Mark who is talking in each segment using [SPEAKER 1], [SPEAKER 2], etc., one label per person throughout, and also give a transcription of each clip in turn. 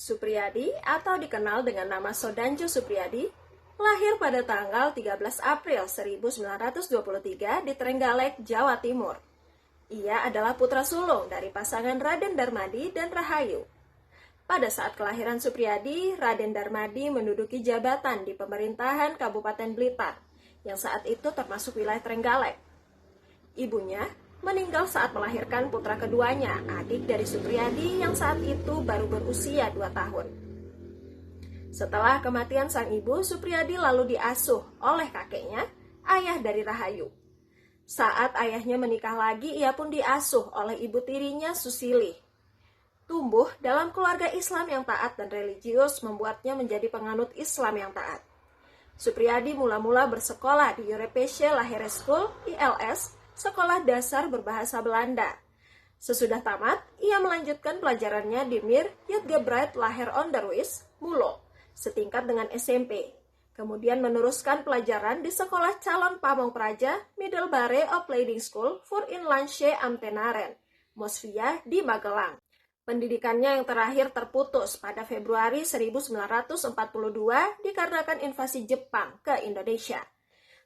[SPEAKER 1] Supriyadi atau dikenal dengan nama Sodanjo Supriyadi lahir pada tanggal 13 April 1923 di Trenggalek, Jawa Timur. Ia adalah putra sulung dari pasangan Raden Darmadi dan Rahayu. Pada saat kelahiran Supriyadi, Raden Darmadi menduduki jabatan di pemerintahan Kabupaten Blitar, yang saat itu termasuk wilayah Trenggalek. Ibunya meninggal saat melahirkan putra keduanya, adik dari Supriyadi yang saat itu baru berusia 2 tahun. Setelah kematian sang ibu, Supriyadi lalu diasuh oleh kakeknya, ayah dari Rahayu. Saat ayahnya menikah lagi, ia pun diasuh oleh ibu tirinya Susili. Tumbuh dalam keluarga Islam yang taat dan religius membuatnya menjadi penganut Islam yang taat. Supriyadi mula-mula bersekolah di Europese Lagere School, ILS, sekolah dasar berbahasa Belanda. Sesudah tamat, ia melanjutkan pelajarannya di Mir Jutgebreid Lager Onderwijs, Mulo, setingkat dengan SMP. Kemudian meneruskan pelajaran di Sekolah Calon Pamong Praja Middelbare Opleiding School voor Inlandse Ambtenaren, Mosvia di Magelang. Pendidikannya yang terakhir terputus pada Februari 1942 dikarenakan invasi Jepang ke Indonesia.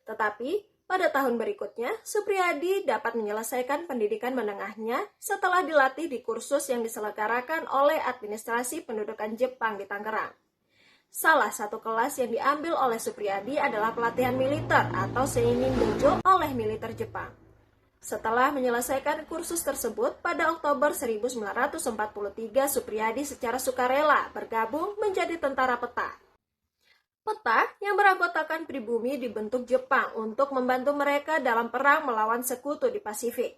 [SPEAKER 1] Tetapi pada tahun berikutnya, Supriyadi dapat menyelesaikan pendidikan menengahnya setelah dilatih di kursus yang diselenggarakan oleh Administrasi Pendudukan Jepang di Tangerang. Salah satu kelas yang diambil oleh Supriyadi adalah pelatihan militer atau Seinin Dojo oleh militer Jepang. Setelah menyelesaikan kursus tersebut, pada Oktober 1943, Supriyadi secara sukarela bergabung menjadi tentara peta. Peta yang beranggotakan pribumi dibentuk Jepang untuk membantu mereka dalam perang melawan sekutu di Pasifik.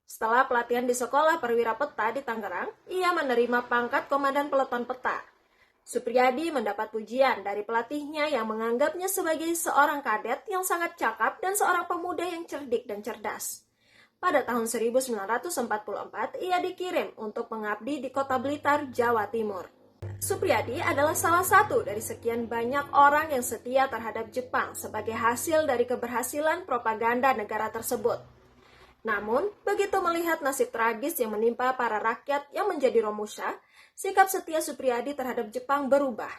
[SPEAKER 1] Setelah pelatihan di Sekolah Perwira Peta di Tangerang, ia menerima pangkat Komandan Peleton Peta. Supriyadi mendapat pujian dari pelatihnya yang menganggapnya sebagai seorang kadet yang sangat cakap dan seorang pemuda yang cerdik dan cerdas. Pada tahun 1944, ia dikirim untuk mengabdi di Kota Blitar, Jawa Timur. Supriyadi adalah salah satu dari sekian banyak orang yang setia terhadap Jepang sebagai hasil dari keberhasilan propaganda negara tersebut. Namun, begitu melihat nasib tragis yang menimpa para rakyat yang menjadi Romusha, sikap setia Supriyadi terhadap Jepang berubah.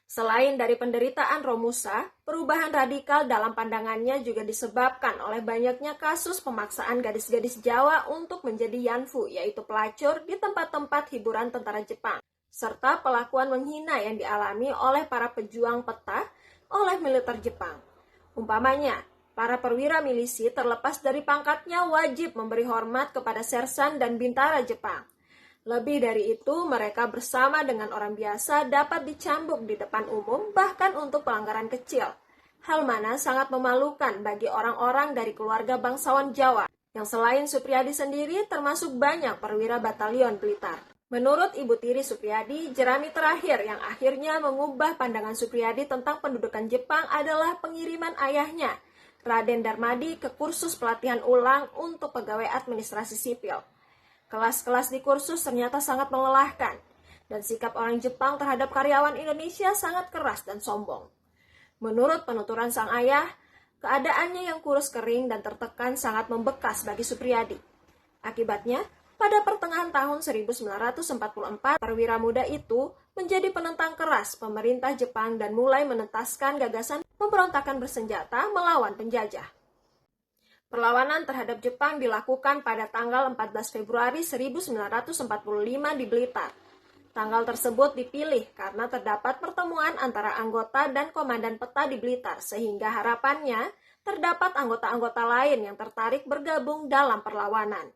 [SPEAKER 1] Selain dari penderitaan Romusha, perubahan radikal dalam pandangannya juga disebabkan oleh banyaknya kasus pemaksaan gadis-gadis Jawa untuk menjadi yanfu, yaitu pelacur di tempat-tempat hiburan tentara Jepang, serta pelakuan menghina yang dialami oleh para pejuang peta oleh militer Jepang. Umpamanya, para perwira milisi terlepas dari pangkatnya wajib memberi hormat kepada sersan dan bintara Jepang. Lebih dari itu, mereka bersama dengan orang biasa dapat dicambuk di depan umum bahkan untuk pelanggaran kecil. Hal mana sangat memalukan bagi orang-orang dari keluarga bangsawan Jawa, yang selain Supriyadi sendiri termasuk banyak perwira batalion Blitar. Menurut ibu tiri Supriyadi, jerami terakhir yang akhirnya mengubah pandangan Supriyadi tentang pendudukan Jepang adalah pengiriman ayahnya, Raden Darmadi, ke kursus pelatihan ulang untuk pegawai administrasi sipil. Kelas-kelas di kursus ternyata sangat melelahkan, dan sikap orang Jepang terhadap karyawan Indonesia sangat keras dan sombong. Menurut penuturan sang ayah, keadaannya yang kurus kering dan tertekan sangat membekas bagi Supriyadi. Akibatnya, pada pertengahan tahun 1944, perwira muda itu menjadi penentang keras pemerintah Jepang dan mulai menentaskan gagasan pemberontakan bersenjata melawan penjajah. Perlawanan terhadap Jepang dilakukan pada tanggal 14 Februari 1945 di Blitar. Tanggal tersebut dipilih karena terdapat pertemuan antara anggota dan komandan peta di Blitar, sehingga harapannya terdapat anggota-anggota lain yang tertarik bergabung dalam perlawanan.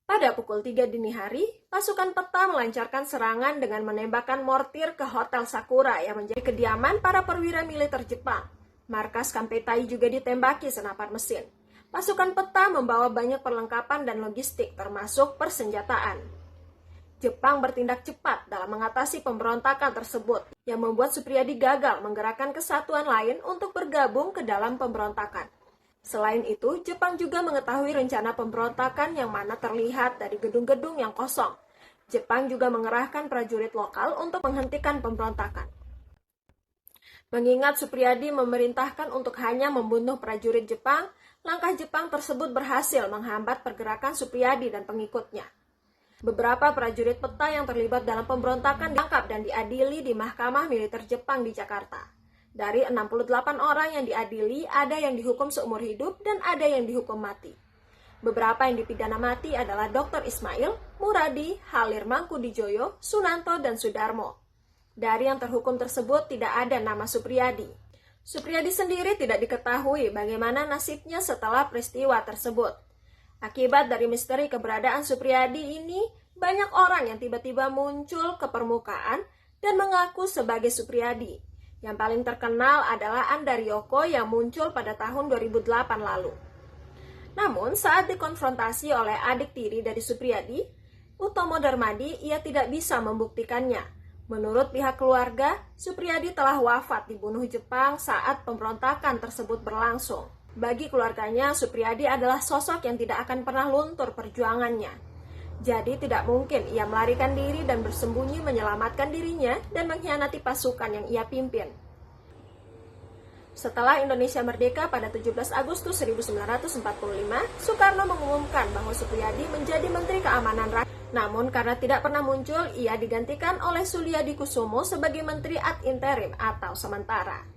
[SPEAKER 1] Pada pukul 3 dini hari, pasukan peta melancarkan serangan dengan menembakkan mortir ke Hotel Sakura yang menjadi kediaman para perwira militer Jepang. Markas Kampetai juga ditembaki senapan mesin. Pasukan peta membawa banyak perlengkapan dan logistik, termasuk persenjataan. Jepang bertindak cepat dalam mengatasi pemberontakan tersebut, yang membuat Supriyadi gagal menggerakkan kesatuan lain untuk bergabung ke dalam pemberontakan. Selain itu, Jepang juga mengetahui rencana pemberontakan yang mana terlihat dari gedung-gedung yang kosong. Jepang juga mengerahkan prajurit lokal untuk menghentikan pemberontakan. Mengingat Supriyadi memerintahkan untuk hanya membunuh prajurit Jepang, langkah Jepang tersebut berhasil menghambat pergerakan Supriyadi dan pengikutnya. Beberapa prajurit peta yang terlibat dalam pemberontakan ditangkap dan diadili di Mahkamah Militer Jepang di Jakarta. Dari 68 orang yang diadili, ada yang dihukum seumur hidup dan ada yang dihukum mati. Beberapa yang dipidana mati adalah Dr. Ismail, Muradi, Halir Mangkudijoyo, Sunanto, dan Sudarmo. Dari yang terhukum tersebut tidak ada nama Supriyadi. Supriyadi sendiri tidak diketahui bagaimana nasibnya setelah peristiwa tersebut. Akibat dari misteri keberadaan Supriyadi ini, banyak orang yang tiba-tiba muncul ke permukaan dan mengaku sebagai Supriyadi. Yang paling terkenal adalah Andaryoko yang muncul pada tahun 2008 lalu. Namun, saat dikonfrontasi oleh adik tiri dari Supriyadi, Utomo Darmadi, ia tidak bisa membuktikannya. Menurut pihak keluarga, Supriyadi telah wafat dibunuh Jepang saat pemberontakan tersebut berlangsung. Bagi keluarganya, Supriyadi adalah sosok yang tidak akan pernah luntur perjuangannya. Jadi tidak mungkin ia melarikan diri dan bersembunyi menyelamatkan dirinya dan mengkhianati pasukan yang ia pimpin. Setelah Indonesia merdeka pada 17 Agustus 1945, Soekarno mengumumkan bahwa Supriyadi menjadi Menteri Keamanan Rakyat. Namun karena tidak pernah muncul, ia digantikan oleh Suliadi Kusumo sebagai Menteri ad interim atau sementara.